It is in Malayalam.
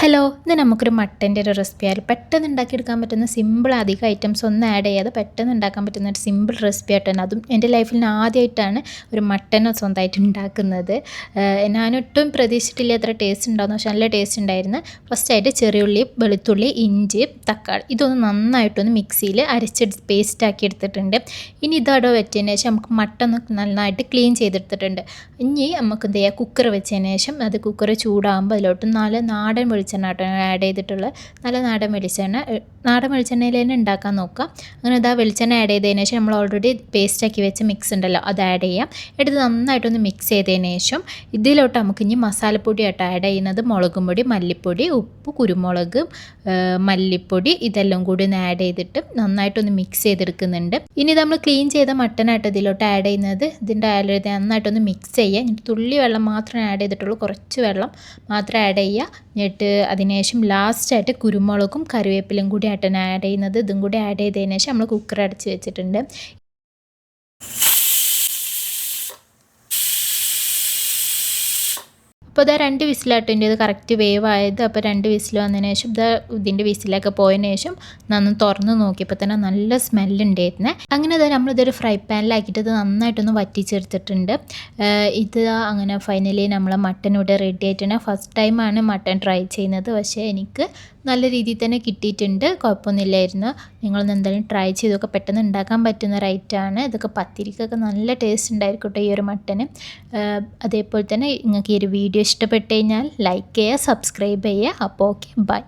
ഹലോ, ഇത് നമുക്കൊരു മട്ടൻ്റെ ഒരു റെസിപ്പി ആയാലും പെട്ടെന്ന് ഉണ്ടാക്കിയെടുക്കാൻ പറ്റുന്ന സിമ്പിൾ അധികം ഐറ്റംസ് ഒന്നും ആഡ് ചെയ്യാതെ പെട്ടെന്ന് ഉണ്ടാക്കാൻ പറ്റുന്ന ഒരു സിമ്പിൾ റെസിപ്പി ആയിട്ടാണ്. അതും എൻ്റെ ലൈഫിൽ ഞാൻ ആദ്യമായിട്ടാണ് ഒരു മട്ടനോ സ്വന്തമായിട്ട് ഉണ്ടാക്കുന്നത്. ഞാനൊട്ടും പ്രതീക്ഷിച്ചിട്ടില്ല എത്ര ടേസ്റ്റ് ഉണ്ടാകുന്നു, പക്ഷെ നല്ല ടേസ്റ്റ് ഉണ്ടായിരുന്നു. ഫസ്റ്റായിട്ട് ചെറിയുള്ളി, വെളുത്തുള്ളി, ഇഞ്ചി, തക്കാളി ഇതൊന്ന് നന്നായിട്ടൊന്ന് മിക്സിയിൽ അരച്ചെടുത്ത് പേസ്റ്റാക്കി എടുത്തിട്ടുണ്ട്. ഇനി ഇതവിടെ വെച്ചതിന് ശേഷം നമുക്ക് മട്ടൺ നന്നായിട്ട് ക്ലീൻ ചെയ്തെടുത്തിട്ടുണ്ട്. ഇനി നമുക്ക് എന്ത് ചെയ്യുക, കുക്കർ വെച്ചതിന് ശേഷം അത് കുക്കർ ചൂടാകുമ്പോൾ അതിലോട്ട് നല്ല നാടൻ വെളിച്ചെണ്ണ ആഡ് ചെയ്തിട്ടുള്ള നല്ല നാടൻ വെളിച്ചെണ്ണയിൽ തന്നെ ഉണ്ടാക്കാൻ നോക്കാം. അങ്ങനെ ഇതാ വെളിച്ചെണ്ണ ആഡ് ചെയ്തതിന് ശേഷം നമ്മൾ ഓൾറെഡി പേസ്റ്റാക്കി വെച്ച മിക്സ് ഉണ്ടല്ലോ അത് ആഡ് ചെയ്യാം. എടുത്ത് നന്നായിട്ടൊന്ന് മിക്സ് ചെയ്തതിന് ശേഷം ഇതിലോട്ട് നമുക്ക് ഇനി മസാലപ്പൊടിയായിട്ട് ആഡ് ചെയ്യുന്നത് മുളകും പൊടി, മല്ലിപ്പൊടി, ഉപ്പ്, കുരുമുളക്, മല്ലിപ്പൊടി ഇതെല്ലാം കൂടി ഒന്ന് ആഡ് ചെയ്തിട്ട് നന്നായിട്ടൊന്ന് മിക്സ് ചെയ്തെടുക്കുന്നുണ്ട്. ഇനി നമ്മൾ ക്ലീൻ ചെയ്ത മട്ടനായിട്ട് ഇതിലോട്ട് ആഡ് ചെയ്യുന്നത് ഇതിൻ്റെ നന്നായിട്ടൊന്ന് മിക്സ് ചെയ്യുക. തുള്ളി വെള്ളം മാത്രമേ ആഡ് ചെയ്തിട്ടുള്ളൂ, കുറച്ച് വെള്ളം മാത്രം ആഡ് ചെയ്യുക. എന്നിട്ട് അതിനുശേഷം ലാസ്റ്റായിട്ട് കുരുമുളകും കറിവേപ്പിലയും കൂടി ആയിട്ടാണ് ആഡ് ചെയ്യുന്നത്. ഇതും കൂടി ആഡ് ചെയ്തതിന് ശേഷം നമ്മൾ കുക്കർ അടച്ച് വെച്ചിട്ടുണ്ട്. അപ്പോൾ ഇതാ 2 വിസിലാട്ടോ ഇത് കറക്റ്റ് വേവ് ആയത്. അപ്പോൾ 2 വിസിൽ വന്നതിന് ശേഷം ഇതിൻ്റെ വിസിലൊക്കെ പോയതിന് ശേഷം നന്ന് തുറന്ന് നോക്കിയപ്പോൾ തന്നെ നല്ല സ്മെല്ലുണ്ടായിരുന്നേ. അങ്ങനെ നമ്മളിതൊരു ഫ്രൈ പാനിലാക്കിയിട്ട് ഇത് നന്നായിട്ടൊന്ന് വറ്റിച്ചെടുത്തിട്ടുണ്ട്. ഇത് അങ്ങനെ ഫൈനലി നമ്മളെ മട്ടൻ ഇവിടെ റെഡി ആയിട്ടുണ്ട്. ഫസ്റ്റ് ടൈമാണ് മട്ടൻ ട്രൈ ചെയ്യുന്നത്, പക്ഷേ എനിക്ക് നല്ല രീതിയിൽ തന്നെ കിട്ടിയിട്ടുണ്ട്, കുഴപ്പമൊന്നുമില്ലായിരുന്നു. നിങ്ങളൊന്ന് എന്തായാലും ട്രൈ ചെയ്തൊക്കെ പെട്ടെന്ന് ഉണ്ടാക്കാൻ പറ്റുന്ന ഒരു ഐറ്റമാണ്. ഇതൊക്കെ പത്തിരിക്കൊക്കെ നല്ല ടേസ്റ്റ് ഉണ്ടായിരിക്കും കേട്ടോ ഈ ഒരു മട്ടന്. അതേപോലെ തന്നെ നിങ്ങൾക്ക് ഈ ഒരു വീഡിയോ ഇഷ്ടപ്പെട്ട് കഴിഞ്ഞാൽ ലൈക്ക് ചെയ്യുക, സബ്സ്ക്രൈബ് ചെയ്യുക. അപ്പോൾ ഓക്കെ, ബൈ.